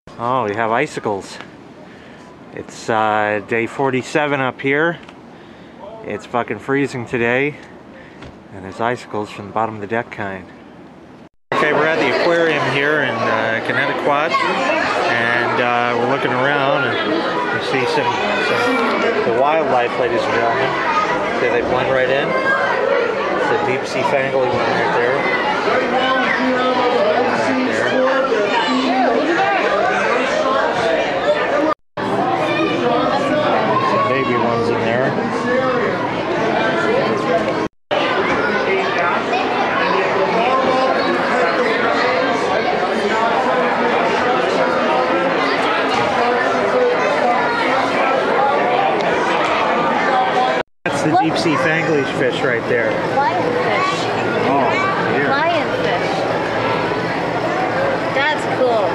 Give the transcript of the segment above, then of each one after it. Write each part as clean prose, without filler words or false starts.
Oh, we have icicles. It's day 47 up here. It's fucking freezing today. And there's icicles from the bottom of the deck kind. Okay, we're at the aquarium here in Connecticut. And we're looking around and we see some the wildlife, ladies and gentlemen. See, they blend right in. It's a deep sea fangly one right there. Baby ones in there. That's the deep sea fangly fish right there. Lionfish. Oh, here. Lionfish. That's cool.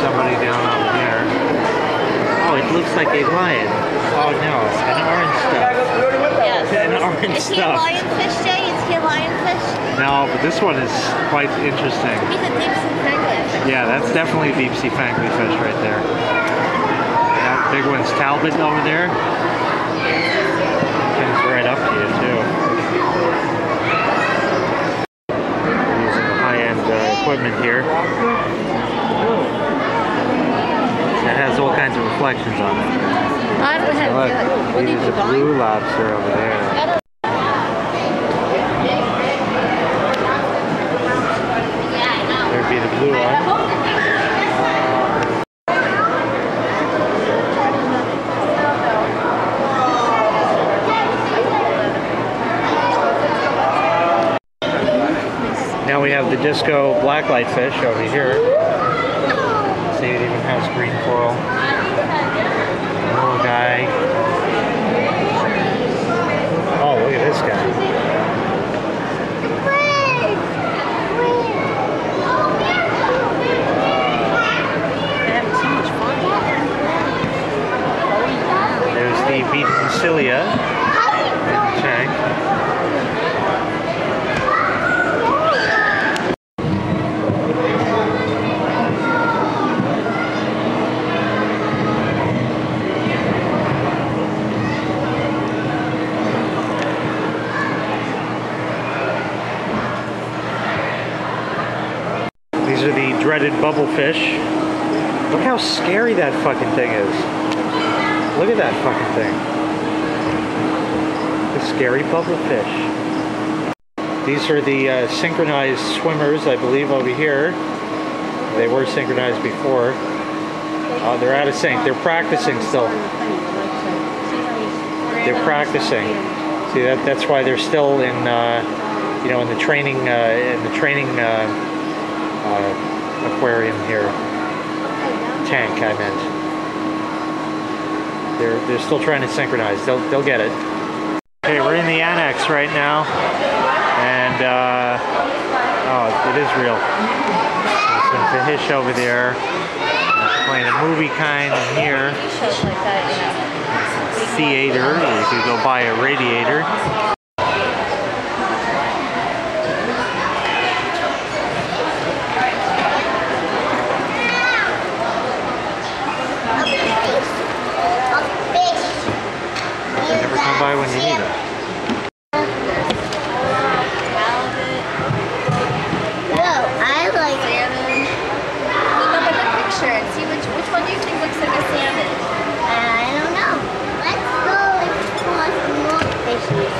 Somebody down over there. Oh, it looks like a lion. Oh no, an orange stuff. Yes. An orange Is he stuff. a lionfish, Jay? Is he a lionfish? No, but this one is quite interesting. He's a deep sea fangly. Yeah, that's definitely a deep sea fangly fish right there. That big one's Talbot over there. Comes right up to you too. Using the high-end equipment here. It has all kinds of reflections on it. I don't know how to do it. What did There's you a buy? blue lobster over there. Yeah, I know. There'd be the blue one. Now we have the disco blacklight fish over here. See, it even has green coral. Little guy. Oh, look at this guy. There's the beaten cilia in the tank. These are the dreaded bubblefish. Look how scary that fucking thing is. Look at that fucking thing. The scary bubblefish. These are the synchronized swimmers, I believe, over here. They were synchronized before. They're out of sync. They're practicing still. They're practicing. See, that's why they're still in, you know, in the training aquarium here. Tank, I meant. They're still trying to synchronize. They'll get it. Okay, we're in the annex right now, and oh, it is real. There's some fish over there. They're playing a movie kind in here. Shows like that, you know. Theater. You could go buy a radiator. Never come by when you need it. Whoa, I like Salmon. Look at the picture and see which one do you think looks like a salmon? I don't know. Let's go explore some more fishies.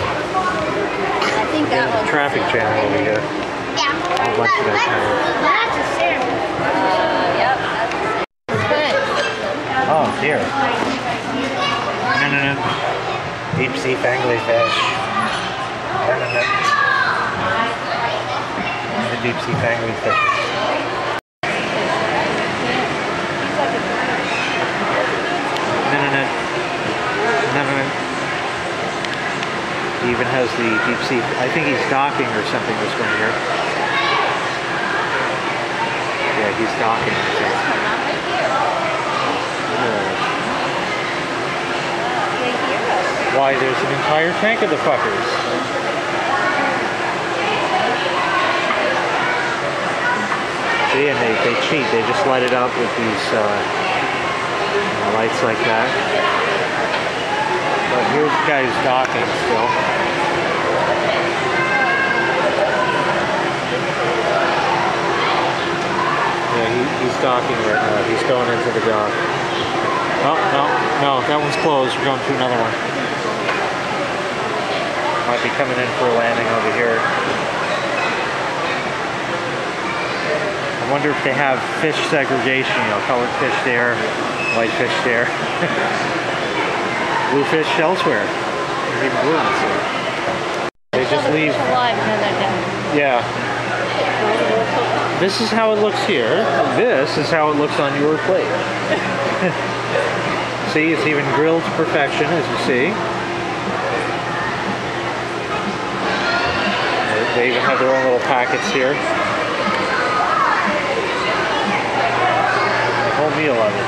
I think that There's a one. traffic jam over here. Yeah. A bunch of that kind of. That's a salmon. Yep, that's the same. Good. Oh, here. No. Deep sea fangly fish. No. The deep sea fangly fish. No. He even has the deep sea. I think he's docking or something this one here. Yeah, he's docking. I think. Why, there's an entire tank of the fuckers. See, see, and they cheat. They just light it up with these lights like that. But here's the guy who's docking still. Yeah, he's docking right now. He's going into the dock. Oh, no, that one's closed. We're going to another one. Might be coming in for a landing over here. I wonder if they have fish segregation, you know, colored fish there, white fish there. Blue fish elsewhere. There's even blue ones here. They just leave. Yeah. This is how it looks here. This is how it looks on your plate. See, it's even grilled to perfection, as you see. They even have their own little packets here. A whole meal of it.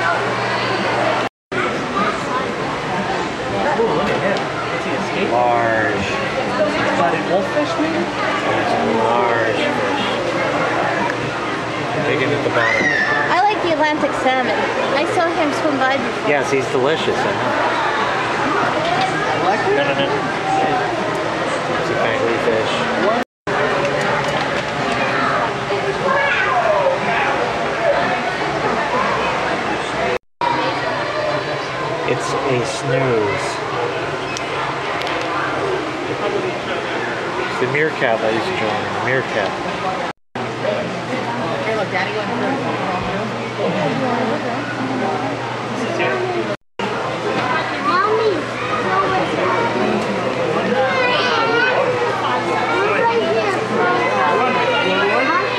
Oh, look at him. What's he, a skate? Large. Spotted wolffish, maybe? It's a large fish. Digging at the bottom. I like the Atlantic salmon. I saw him swim by before. Yes, he's delicious, I know. No. It's a angry fish. It's a snooze. It's the meerkat, ladies and gentlemen. The meerkat. Here, look, Daddy went through. Mommy,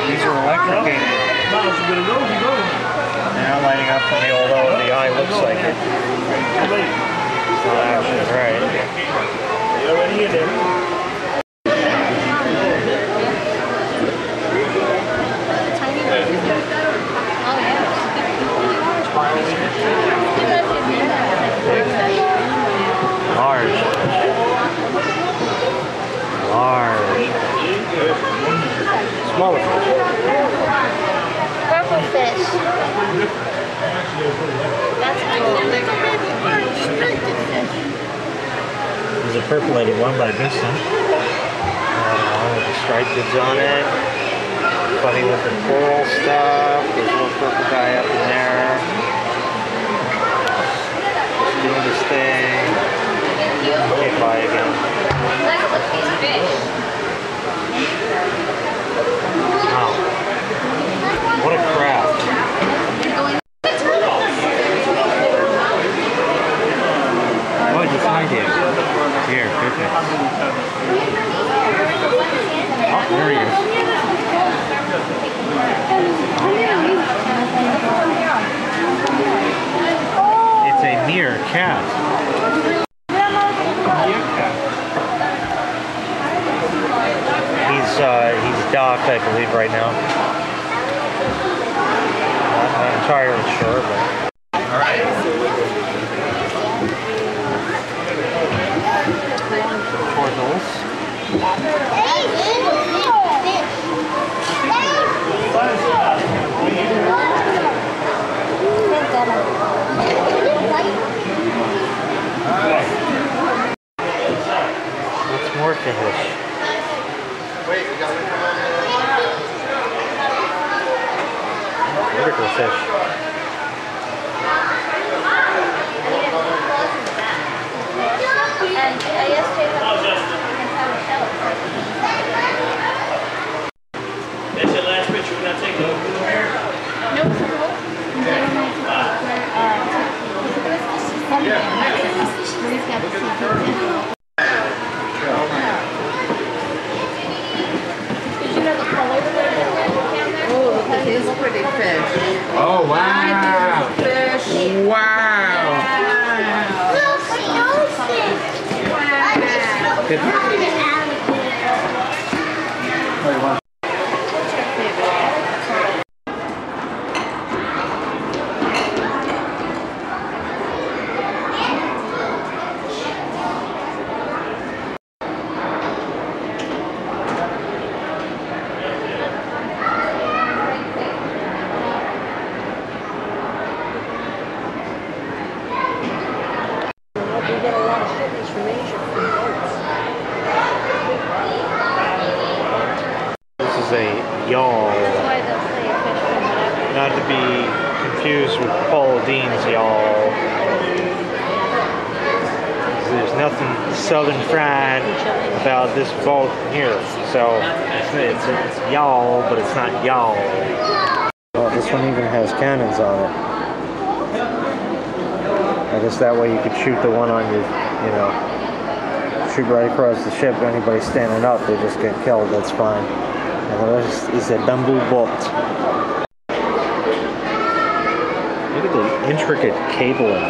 These are electrocated. They're not lighting up for me, although the eye looks like it. It's not actually right. You're already in there. Large. Smaller fish. Purple fish. That's cool. Restricted fish. There's a purple-headed one, but I missed him. The striped goods on it. Funny looking coral stuff. There's a little purple guy up in there. Just doing this thing. Okay, bye again. Wow. What a craft. What did you find here? Here, perfect. Oh, there he is. It's a meerkat. He's docked, I believe, right now. Not entirely sure, but. All right. Portals. What's more fish? Vertical fish. And yesterday That's your last picture. We're not taking it over here. no, it's a boat. Did you know the colors were different down there? Oh, look at his pretty fish. Oh, wow. Fish. Wow. Not to be confused with Paul Dean's, y'all. There's nothing southern fried about this boat here. So it's y'all, but it's not y'all. Oh, this one even has cannons on it. I guess that way you could shoot the one on your, you know, shoot right across the ship. Anybody standing up, they just get killed. That's fine. And the rest is a bamboo boat. Look at the intricate cabling.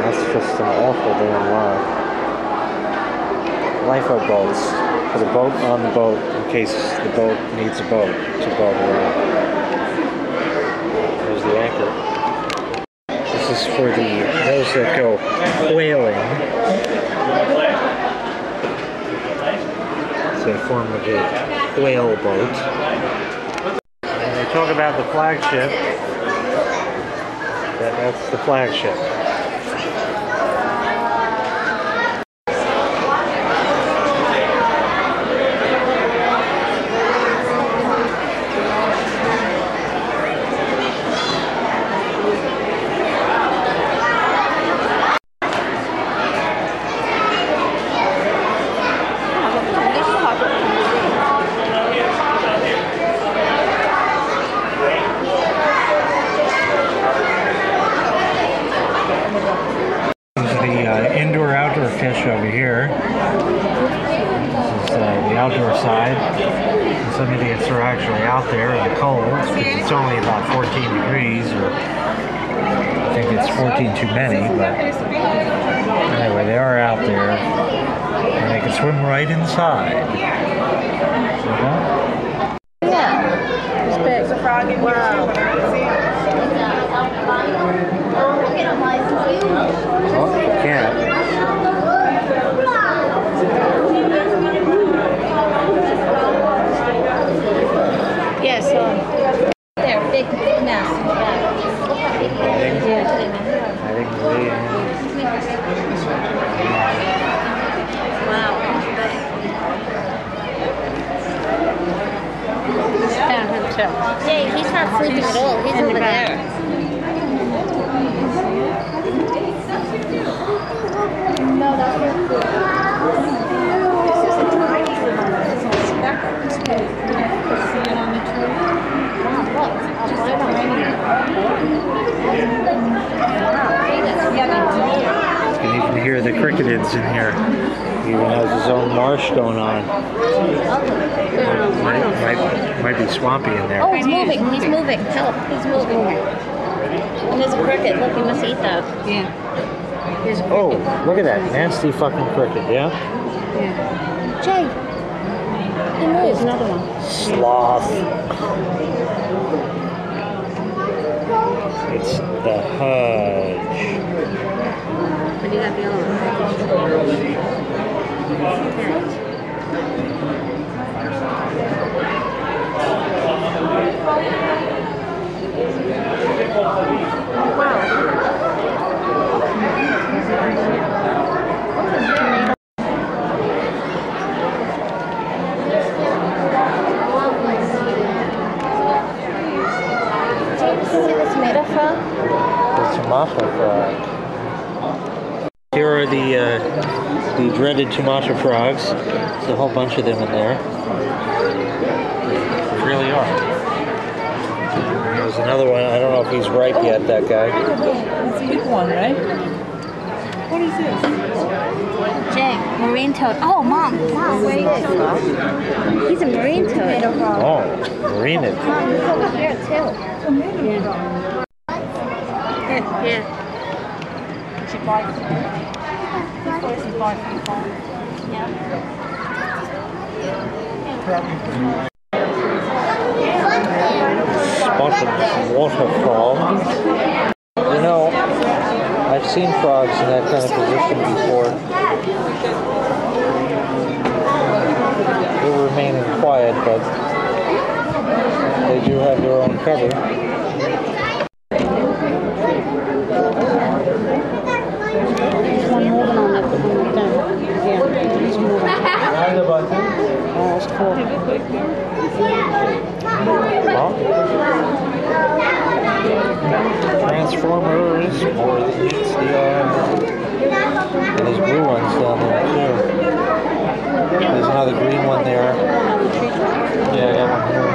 That's just an awful damn lot. Lifeboat boats. Put a boat on the boat in case the boat needs a boat to go around. There's the anchor. This is for those that go whaling. It's a form of a whale boat. When they talk about the flagship, that's the flagship. Indoor-outdoor fish over here. This is the outdoor side. And some idiots are actually out there in the cold because it's only about 14 degrees, or I think it's 14 too many, but anyway, they are out there and they can swim right inside. Yeah. There's a frog in here. Wow. Oh, you can't. Yes, they're big mass in the back. I think Wow. Found him too. Jay, he's not sleeping at all. He's over there. No, that's your food. This is a tiny specker. See it on the tree? Wow, look. It's just a tiny. you can even hear the cricketids in here. He even has his own marsh going on. Might be swampy in there. Oh, he's moving. He's moving. Help. He's moving. And there's a cricket. Look, he must eat that. Yeah. There's a cricket. Oh, look at that nasty fucking cricket, yeah? Yeah. Jay. He moves. There's another one. Sloth. It's the Hudge. But you got the other one. Wow. The Sumatra frog. Here are the dreaded Sumatra frogs. There's a whole bunch of them in there. There really are. There's another one. I don't know if he's ripe yet, that guy. It's a big one, right? What is this? Jay, marine toad. Oh, Mom. Mom, where is he? He's a marine toad. Oh, marinid. Mom, he's over here, too. Yeah. She bites. This person bites from home. Yeah. Spotted water frog. You know, I've seen frogs in that kind of position before. They're remaining quiet, but they do have their own cover. There's one moving on that thing. Yeah, he's moving. Oh, that's cool. out. Transformers, more than meets the eye. And there's blue ones down there too. There's another green one there. Yeah, I got one here.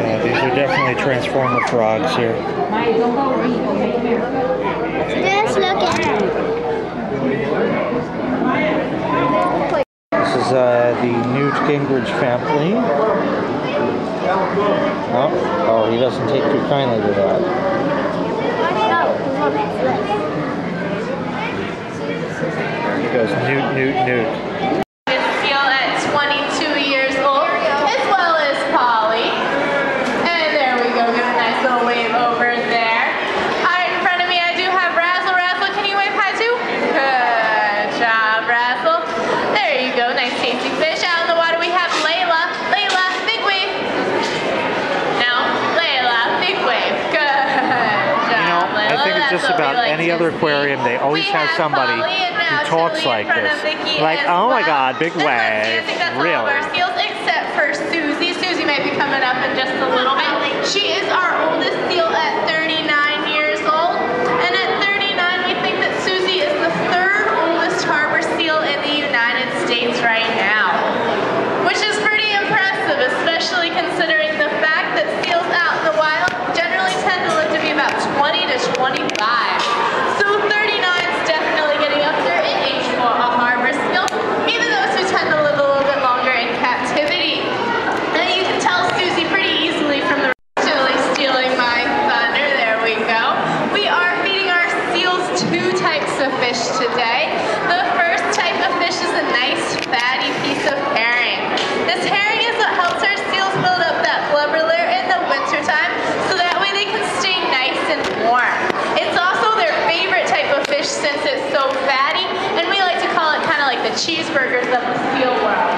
Yeah, these are definitely transformer frogs here. Just look at it. This is the Newt Gingrich family. Oh, he doesn't take too kindly to that. There he goes, Newt. Seal at 22 years old, as well as Polly. And there we go, give a nice little wave over there. Alright, in front of me I do have Razzle. Razzle, can you wave hi too? Good job, Razzle. There you go, nice tasty fish. Out in the water we have Layla. Layla, big wave. Now, Layla, big wave. Good job, Layla. I think it's just about any other aquarium, they always have somebody who talks like this. Like, oh my god, big wave. Really? Except for Susie. Susie may be coming up in just a little bit. She is our oldest seal at 39 years old. And at 39, we think that Susie is the third oldest harbor seal in the United States right now. Which is pretty impressive, especially considering the fact that seals out in the wild generally tend to live to be about 20 to 25. So 39 is definitely getting up there in age for a harbor seal, even those who tend to live a little bit longer in captivity. And you can tell Susie pretty easily from the really stealing my thunder. There we go. We are feeding our seals two types of fish today. The first type of fish is a nice fatty piece of herring. This herring is what helps our seals build up that blubber layer in the wintertime, so that way they can stay nice and warm. It's also their favorite type of fish since it's so fatty, and we like to call it kind of like the cheeseburgers of the seal world.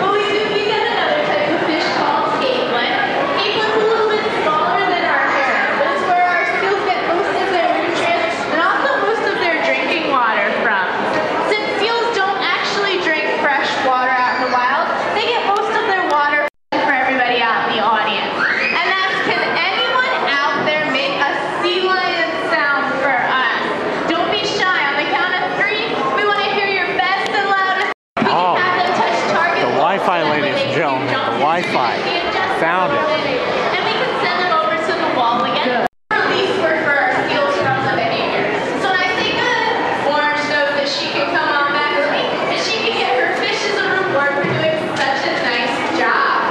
But we do feed them another type of fish called capelin. Capelin's a little bit smaller than our herring, but it's where our seals get most of their nutrients and also most of their drinking water from. Since seals don't actually drink fresh water out in the wild, they get most of their water for everybody out in the audience. And that's, can anyone out there make a sea lion sound for us? Don't be shy. On the count of 3, we want to hear your best and loudest. We can have them touch targets. The Wi-Fi, ladies and gentlemen, the Wi-Fi. Found it. And we can send them over to the wall again. Release word for our seals from the behavior. So when I say good, Orange knows that she can come on back with me, and she can get her fish as a reward for doing such a nice job.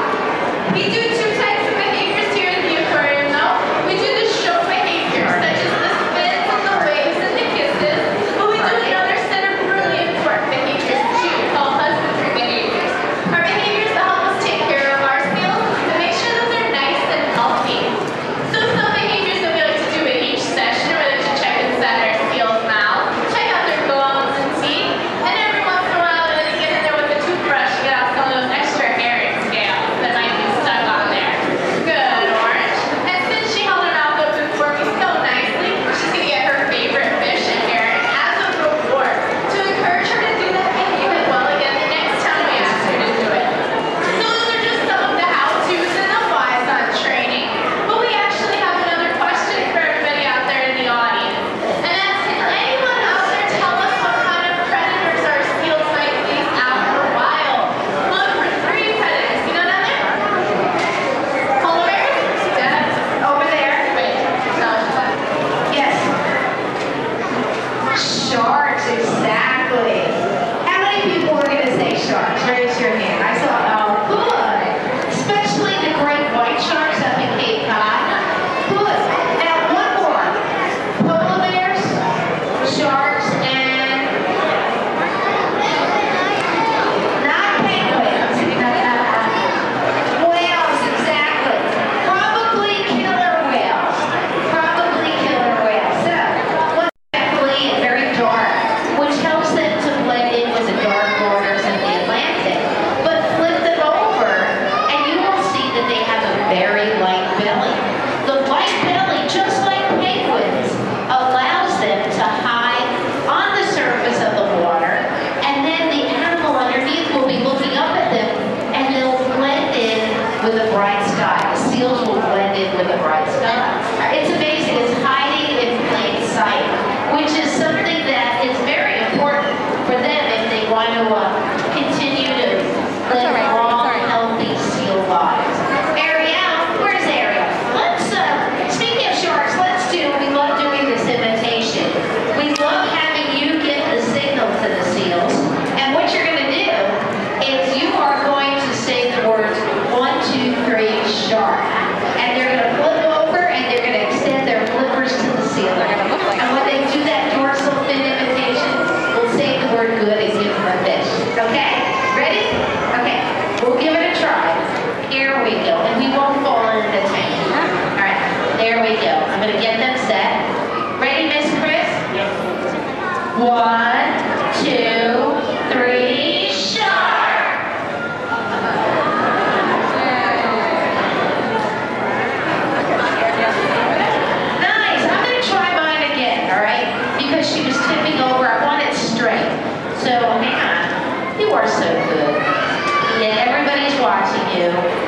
We do 2 types of behaviors here in the aquarium though. We do the show behavior, such as the spins and the waves and the kisses. But we do another set of really important behaviors too, called husbandry behaviors. Our behaviors that help us take care of our seals and make sure that they're nice and healthy. So some behaviors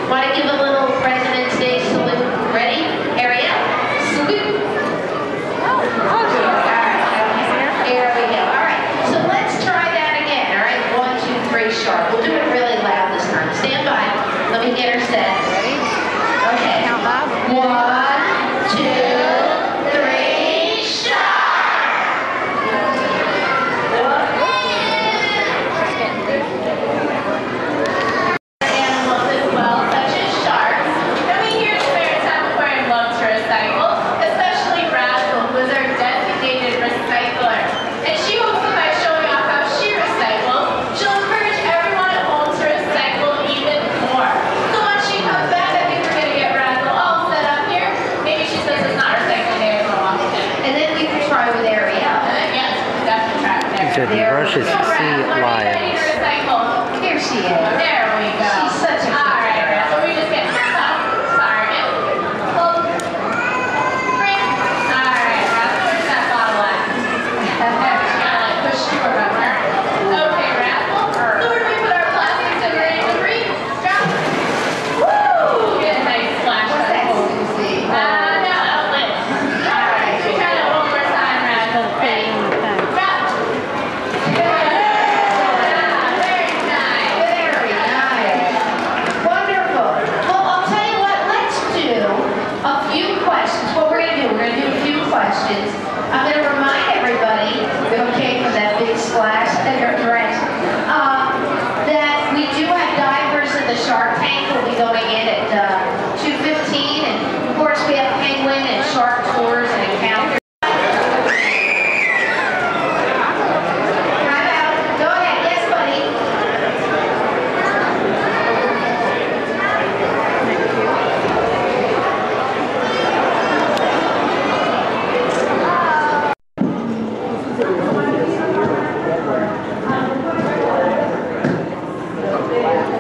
Want to give a little President's Day salute. Ready? Ariel? Salute. There we go. All right. So let's try that again. All right. 1, 2, 3, sharp. We'll do it really loud this time. Stand by. Let me get her set. Ready? Okay. 1, 2, 3, sharp. Animals as well, such as sharks. And we here at the Maritime Aquarium love to recycle, especially Razzle, who is our designated recycler. And she hopes that by showing off how she recycles, she'll encourage everyone at home to recycle even more. So when she comes back, I think we're going to get Razzle all set up here. Maybe she says it's not recycling day for a long time. And then we can try with Ariel. Yes, definitely try with Ariel. He said he brushes sea lions. Here she is. There we go. She's such a all right, so we just get some sorry. Pull. Bring. All right, Razzle, where's that bottle at? She gotta like push you around there. Okay, Razzle. So where do we put our plastics and ready to breathe? Drop. Woo! Get a nice splash of that. No, outlet. All right, we try that one more time, Razzle. Ready? Drop. Very nice. Very nice. Wonderful. Well, I'll tell you what, let's do a few questions. What we're going to do, we're going to do a few questions. I'm going to remind everybody, okay, from that big splash that you're drenched, that we do have divers in the shark tank. We'll be going in at 2:15, and of course we have penguin and shark tours and encounters. Go ahead, yes, buddy.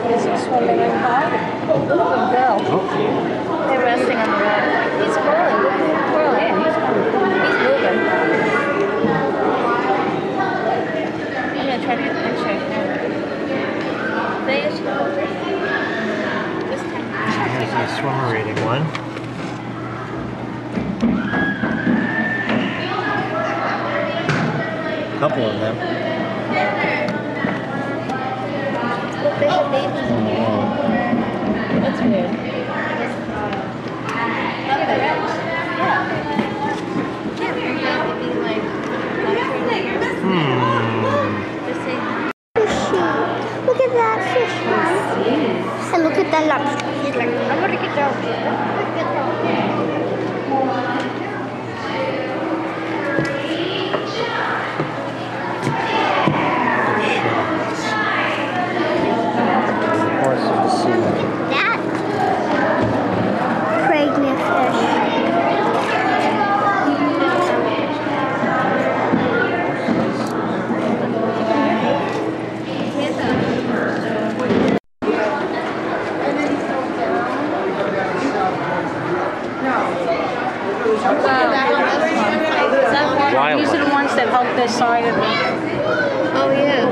Is he swimming in hot? Good girl. They're resting on the water. He's crawling. Crawling. He's moving. I'm going to try to get a picture. This time. Here's a swimmer reading one. A couple of them. Look, they have babies in here. That's weird. Look at that fish. And look at that lobster. He's like, I'm gonna get down. Horse of the sea. That pregnant fish. These are the ones that help this side of me. Oh yeah.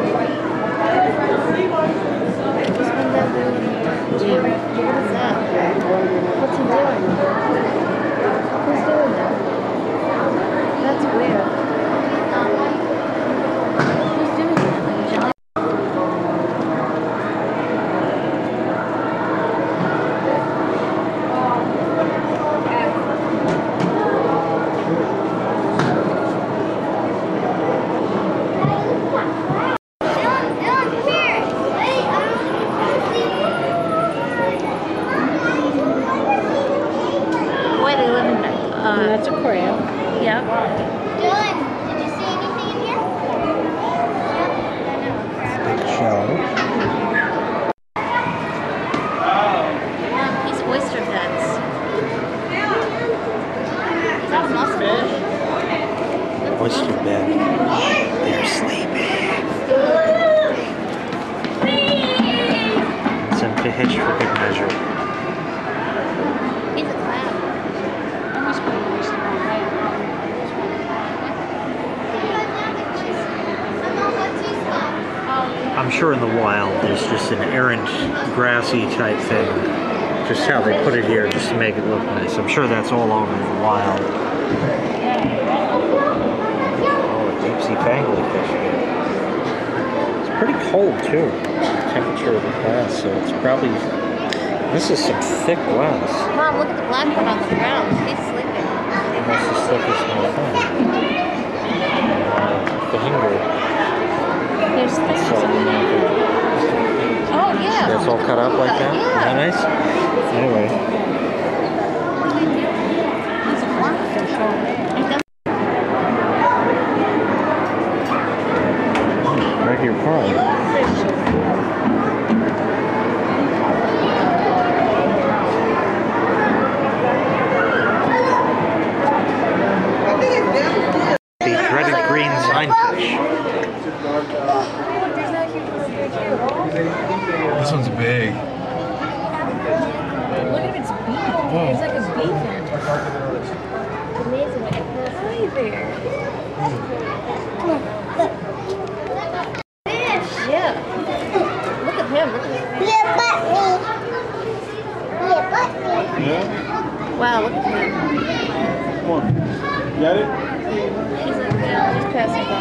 What is that? What's he doing? Who's doing that? That's weird. Who's doing that? Boy, they live in That's a crab. Dylan, Yeah. did you see anything in here? Big shell. He's oyster beds. Is that a mussel? Oyster bed. They're sleeping. Sent to hitch for good measure. He's a crab. I must be an oyster bed. I'm sure in the wild there's just an errant grassy type thing just how they put it here, just to make it look nice. I'm sure that's all over the wild. Oh, deep sea anglerfish again. It's pretty cold too. The temperature of the glass, so it's probably. This is some thick glass. Mom, look at the black one on the ground. He's sleeping. That's the thickest one I've found. The hinger. There's fish. Oh, yeah. That's all cut up like that? Yeah. Isn't that nice? Anyway. There's a blackfish over there. Right here, pond. The dreaded green signfish. This one's big. Look at its beak. It's like a beacon. Amazing. Hi there. Fish. Yeah. Look at him. Look at him. Yeah? Wow, look at him. Come on. Got it? He's like, yeah, just passing by.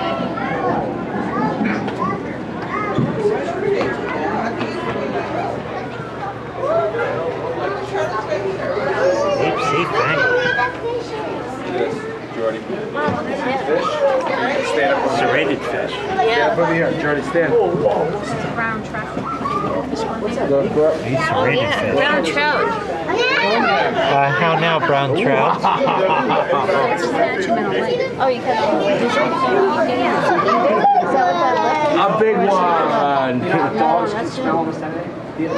Deep sea angler. Jordy. Mom, look at him. Stand up. Serrated fish. Yeah. Over here, Jordy, stand. This is a brown trout. This one there. Go up. These Oh, serrated yeah. fish. Brown trout. How now, brown trout? Oh, you cut it. Is that what that left? A big one. Look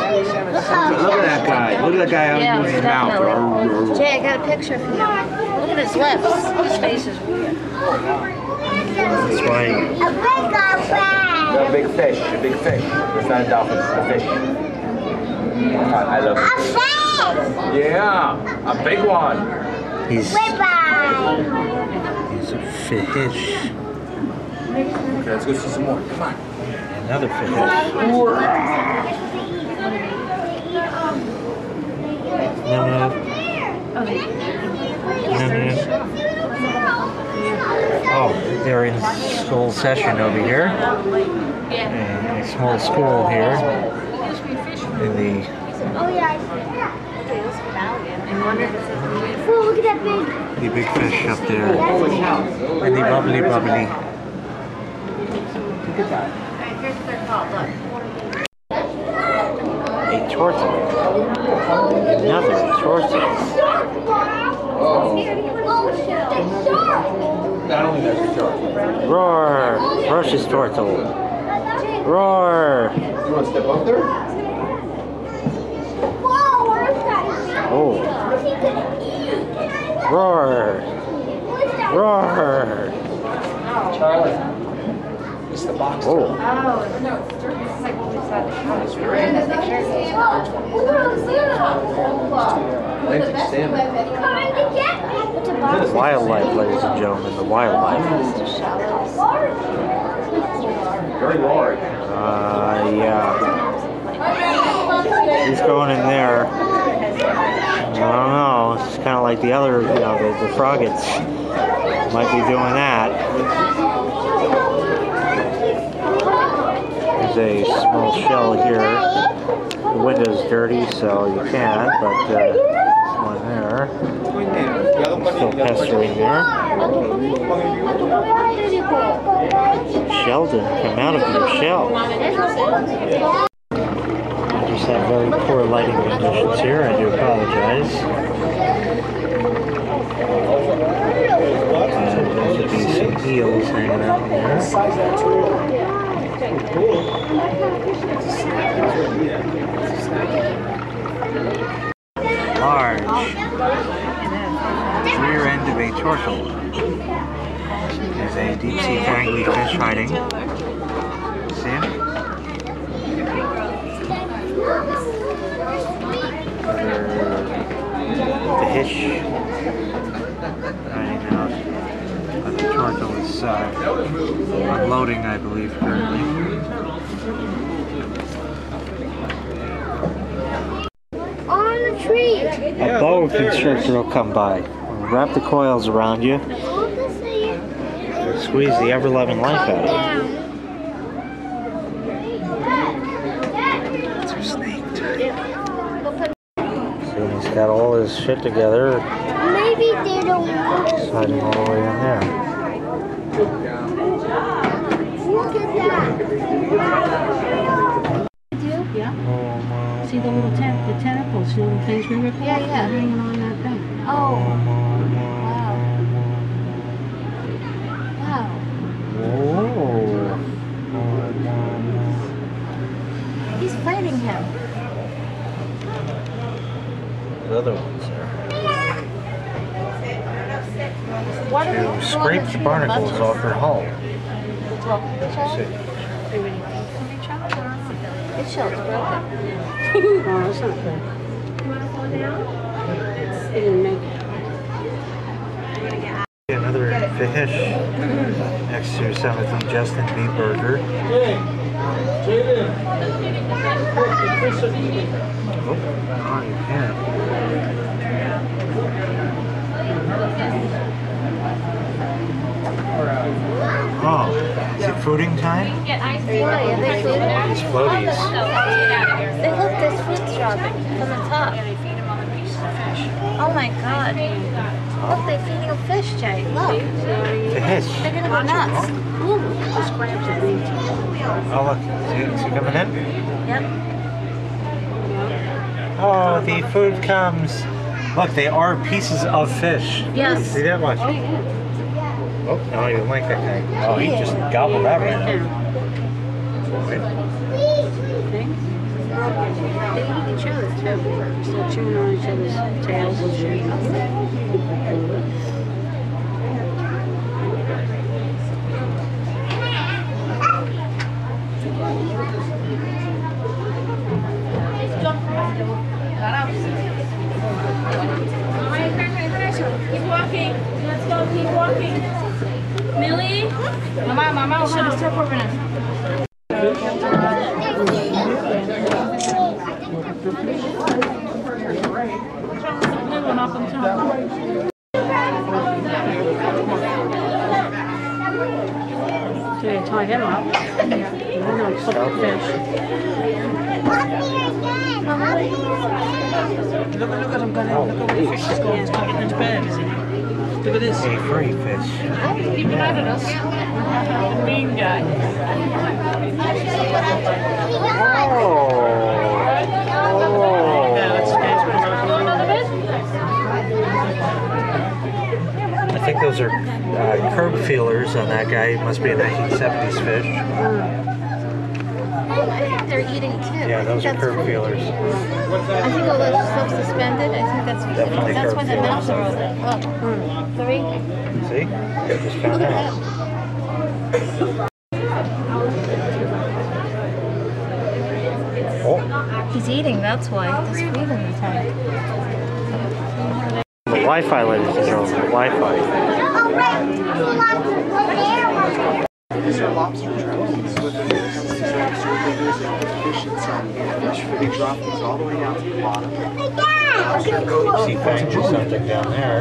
at that guy. Look at that guy out Yeah, of his definitely. mouth. Jay, I got a picture for you. Look at his lips. His face is weird. That's why. A big fish. A big fish. It's not a dolphin. It's a fish. I love it. Yeah, a big one. He's a fish. Okay, let's go see some more. Come on. Another fish. No. Oh, they're in school session over here. A small school here. In the. Oh yeah, oh, look at that big. The big fish up there. And the bubbly. Here's what they're called, look. A turtle. Another turtle. Not only that, good job. Roar! Ferocious turtle. Roar! You want to step up there? Oh. Roar! Roar! Charlie. It's the box. Oh. Oh, no, this is like what we saw at the Wildlife, ladies and gentlemen, the wildlife. Very large. Yeah. He's going in there. I don't know. It's kind of like the other, the froggets might be doing that. There's a small shell here. The window's dirty, so you can't, but there's one there. Still pestering there. Sheldon, come out of your shell. I just have very poor lighting conditions here. I do apologize. There should be some eels hanging out in there. Large rear end of a turtle. There's a deep sea angry fish hiding. See him? The fish hiding out. But the turtle is unloading, I believe, currently. On the tree. A boa constrictor will come by. Wrap the coils around you. Squeeze the ever-loving life out of you. It's a snake type. See, he's got all his shit together. Maybe they don't want to. Sliding all the way in there. Look at that. Yeah. See the little the tentacles, the little things we were hanging on that thing. Oh. Wow. Whoa. He's fighting him. The other ones there. What To scrape the barnacles off her hull. See. Its shell's broken. Oh, it's not good. It didn't make it. Another fish next to Timothy Justin B. Burger. Oh, you can't. Oh, is it fooding time? Yeah, they food. These floaties. They look, there's food dropping from the top. Oh my god. Look, they're feeding a fish, Jay. Look. Fish. They're gonna go nuts. Ooh. Oh, look. Is he coming in? Yep. Oh, the food comes. Look, they are pieces of fish. Yes. See that? Watch. Oh, no, he didn't like that guy. Oh, he just gobbled that right now. They eat each other too. Still chewing on each other's tails and shit. Keep walking. Let's go. Keep walking. Millie? Mama, should have stop over now. So they tie him up. And then they'll put the fish. Look at him going in. Look at where the fish is going. It's going to get into bed, is it? Look at this. A free fish. Keep an eye on us. Mean guy. I think those are curb feelers on that guy. It must be a 1970s fish. I think they're eating too. Yeah, those are curb feelers. I think all those stuff suspended. I think that's Definitely that's curb why the mouths are feelers. open. Look, 3. See? Just found Look at out. Oh, He's eating, that's why. There's food in the tank. the Wi-Fi, ladies and gentlemen. The Wi-Fi. These are lobster traps. This is what they're doing. These are extra figures and fish inside. Fish, they drop these all the way down to the bottom. See patches or something down there.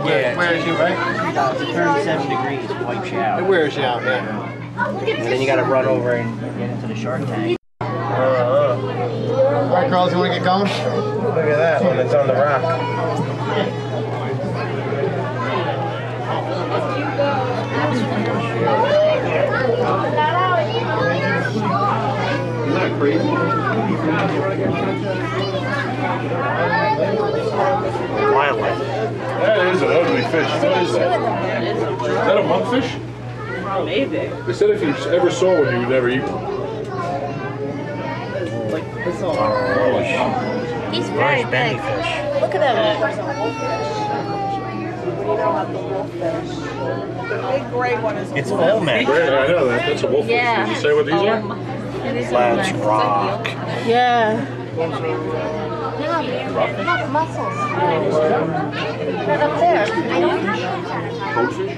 Yeah, Where is you, right? 37 degrees wipes you out. It wears you out, yeah. And then you got to run over and get into the shark tank. All right, girls, you want to get going? Look at that when it's on the rock. Isn't that crazy? Wildlife. That is an ugly fish. What is that? Is that a monkfish? Maybe. They said if you ever saw one, you would never eat one. He's very big. Fish. Look at him. It's Olmec. Yeah, I know that. That's a wolf. Yeah. Did you say what these are? It is Let's Olmec. rock. Yeah. Look, mussels. Right up there. Goldfish?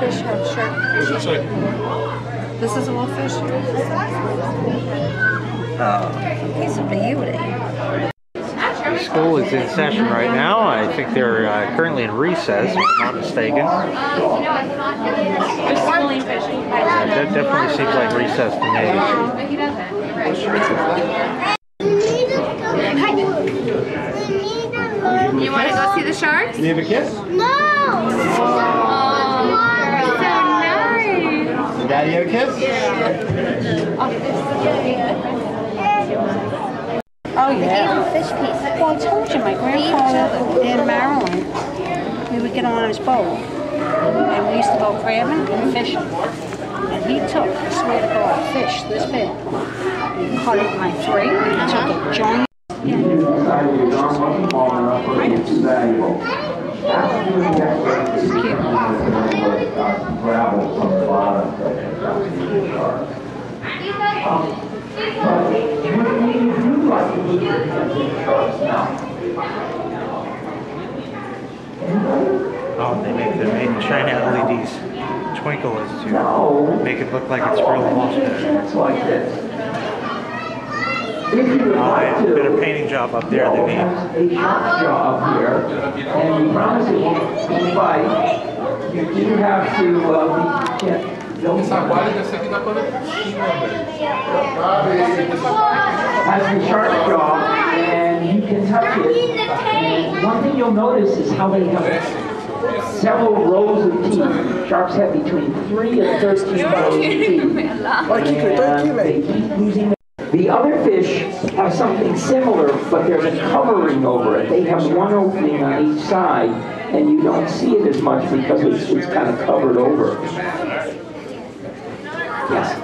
fish have sharp. What does it say? This is all fish. He's a beauty. School is in session right now. I think they're currently in recess, if I'm not mistaken. Yeah, that definitely seems like recess to me. You want to go see the sharks? You need a kiss? No! So nice. Daddy, have a kiss? Oh yeah. Fish piece. Well, I told you, my grandfather in Maryland, we would get on his boat, and we used to go crabbing and fishing. And he took, I swear to God, a fish this big. He cut it by 3. He took a giant. Oh, they made China LEDs twinkle as to make it look like it's real water. Oh, they did a painting job up there. They need. A shark jaw up here, and we promise it won't bite. You do have to has the shark jaw, and you can touch it. And one thing you'll notice is how they have several rows of teeth. Sharks have between 3 and 13 rows of teeth. And they keep losing them. The other fish have something similar, but there's a covering over it. They have one opening on each side, and you don't see it as much because it's kind of covered over. Yes?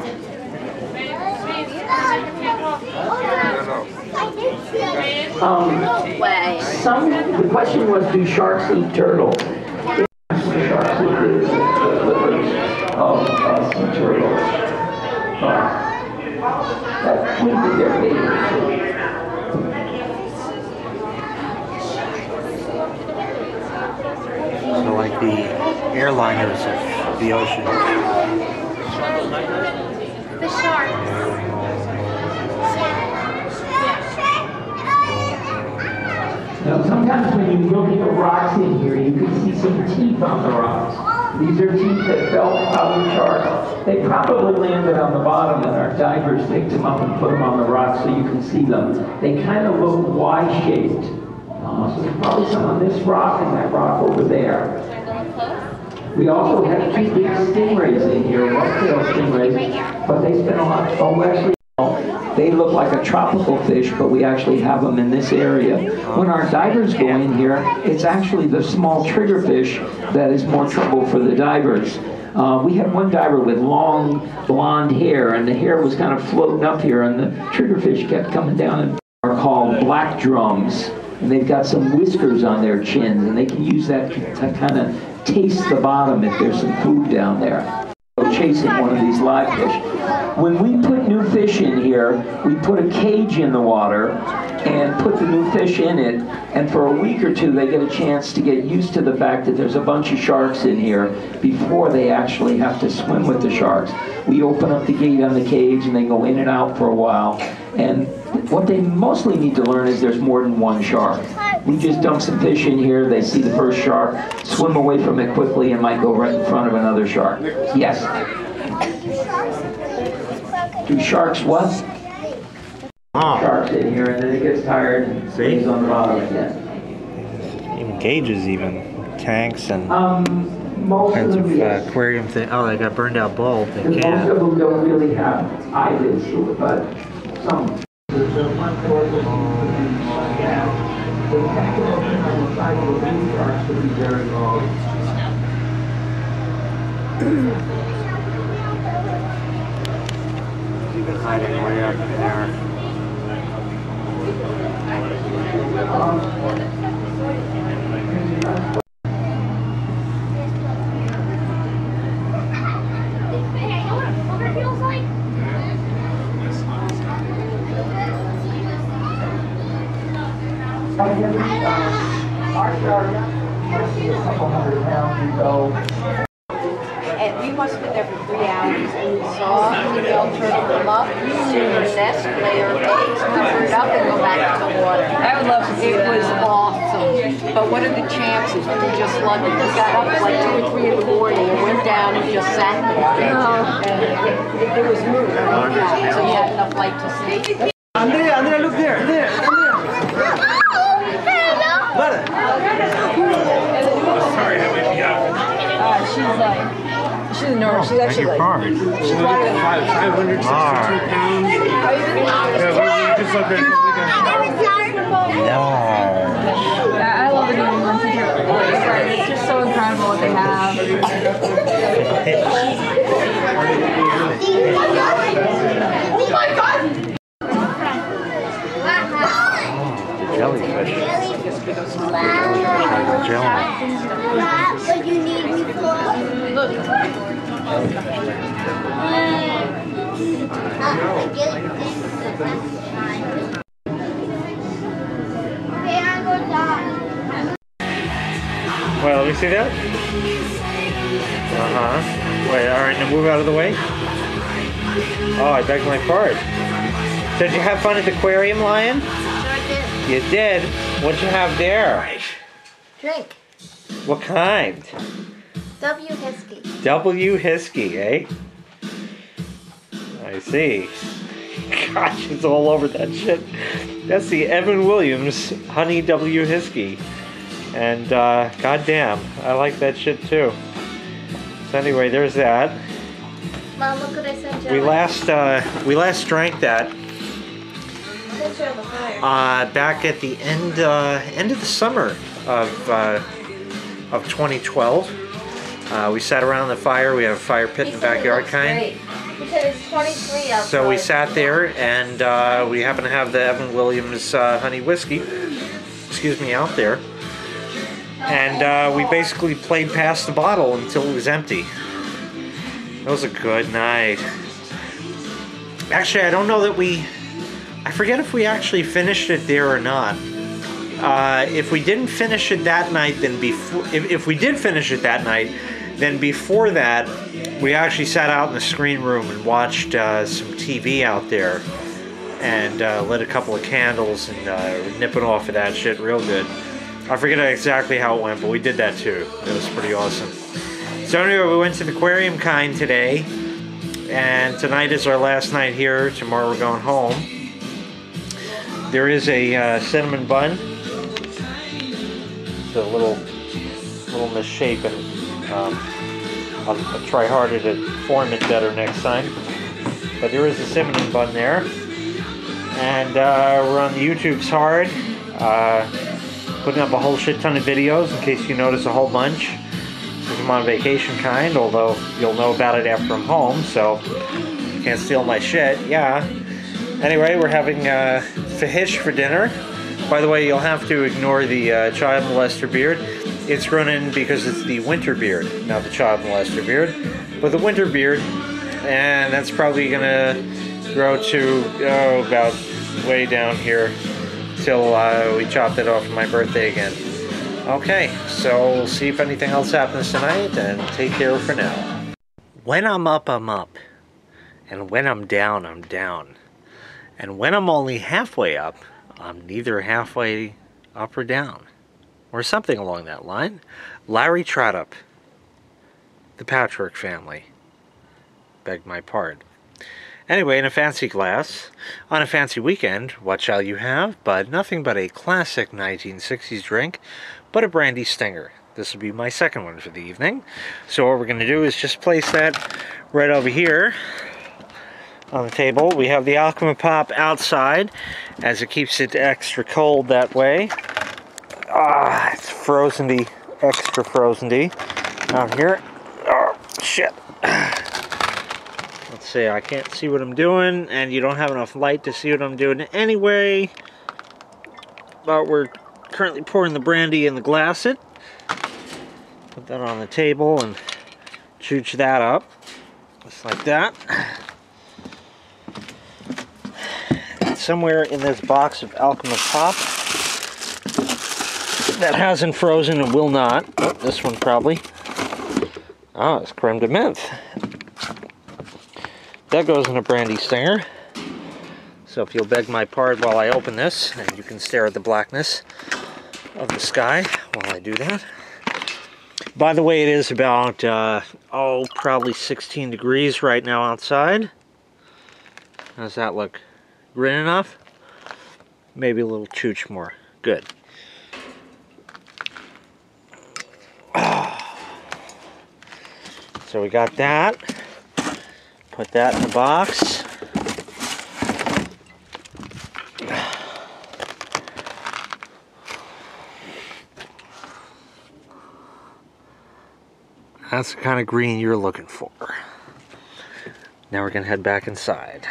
The question was, do sharks eat turtles? Sharks eat the livers of sea turtles. That would be their favorite. So like the airliners of the ocean. The sharks. Now, sometimes when you look at the rocks in here, you can see some teeth on the rocks. These are teeth that fell out of the sharks. They probably landed on the bottom, and our divers picked them up and put them on the rocks so you can see them. They kind of look Y-shaped. So there's probably some on this rock and that rock over there. We also have 2 big stingrays in here, rough-tailed stingrays, but they spend a lot. Oh, actually, they look like a tropical fish, but we actually have them in this area. When our divers go in here, it's actually the small triggerfish that is more trouble for the divers. We had one diver with long blonde hair, and the hair was kind of floating up here, and the triggerfish kept coming down. And are called black drums, and they've got some whiskers on their chins, and they can use that to kind of taste the bottom if there's some food down there. Chasing one of these live fish. When we put new fish in here, we put a cage in the water and put the new fish in it, and for a week or 2 they get a chance to get used to the fact that there's a bunch of sharks in here before they actually have to swim with the sharks. We open up the gate on the cage and they go in and out for a while, and what they mostly need to learn is there's more than one shark. We just dump some fish in here, they see the first shark, swim away from it quickly, and might go right in front of another shark. Yes? Do sharks what? Sharks in here, and then it gets tired and stays on the bottom again. Even cages, even tanks and most kinds of them, yes. aquarium thing. Oh, they got burned out bulb. They Most can't. of them don't really have eyelids to it, but some. There's one source of gas. The tentacle on the side of the blue sharks would be very long. Even hiding way up in there. Our shark must be a couple hundred pounds or so. must have been there for 3 hours, and we saw a female turtle come up to her nest, lay her eggs, cover it up, and go back to the water. I would love to see that. It was awesome. But what are the chances? We just lugged it. We got up at like 2 or 3 in the morning and went down and just sat there. And it was moving. So you had enough light to see. Andrea, look there. There. She's in Norwalk. She's actually like, she's lighter than 562 pounds. Yeah, we just looked at I love it even once it's just so incredible what they have. Oh my god! Jellyfish. What you need me for? Look. Well, let me see that. Wait, alright, now move out of the way. Oh, I beg my pardon. Did you have fun at the aquarium, Lion? Sure did. You did? What'd you have there? Drink. What kind? W. Hiskey. W. Hiskey, eh? I see. Gosh, it's all over that shit. That's the Evan Williams Honey W. Hiskey. And goddamn, I like that shit too. So anyway, there's that. Mom, look what I sent you. We last drank that back at the end of the summer of 2012. We sat around the fire. We have a fire pit in the backyard kind. Because it's 23 outside. So we sat there and we happened to have the Evan Williams honey whiskey, excuse me, out there. And we basically played past the bottle until it was empty. It was a good night. Actually, I don't know that I forget if we actually finished it there or not. If we didn't finish it that night, then if we did finish it that night, then before that, we actually sat out in the screen room and watched some TV out there and lit a couple of candles and nipping off of that shit real good. I forget exactly how it went, but we did that too. It was pretty awesome. So anyway, we went to the aquarium kind today, and tonight is our last night here. Tomorrow we're going home. There is a cinnamon bun. It's a little misshapen. I'll try harder to form it better next time. But there is a cinnamon bun there. And we're on the YouTubes hard. Putting up a whole shit ton of videos in case you notice a whole bunch. Because I'm on vacation kind, although you'll know about it after I'm home, so you can't steal my shit, yeah. Anyway, we're having fish for dinner. By the way, you'll have to ignore the child molester beard. It's grown in because it's the winter beard, not the child molester beard, but the winter beard, and that's probably gonna grow to about way down here till we chop it off for my birthday again. Okay, so we'll see if anything else happens tonight, and take care for now. When I'm up, I'm up. And when I'm down, I'm down. And when I'm only halfway up, I'm neither halfway up or down. Or something along that line. Larry Trotup. The Patchwork Family. Beg my pardon. Anyway, in a fancy glass, on a fancy weekend, what shall you have? But nothing but a classic 1960s drink, but a brandy stinger. This will be my second one for the evening. So what we're going to do is just place that right over here on the table. We have the Alchemy Pop outside, as it keeps it extra cold that way. Ah, it's frozen-y, extra frozen-y out here. Oh, shit. Let's see, I can't see what I'm doing, and you don't have enough light to see what I'm doing anyway. But we're currently pouring the brandy in the glasset. Put that on the table and chooch that up, just like that. And somewhere in this box of Alchemy Pop that hasn't frozen and will not. Oh, this one probably. Oh, it's creme de menthe. That goes in a brandy stinger. So if you'll beg my pardon while I open this, and you can stare at the blackness of the sky while I do that. By the way, it is about, probably 16 degrees right now outside. How's that look? Green enough? Maybe a little chooch more. Good. So we got that. Put that in the box. That's the kind of green you're looking for. Now we're going to head back inside.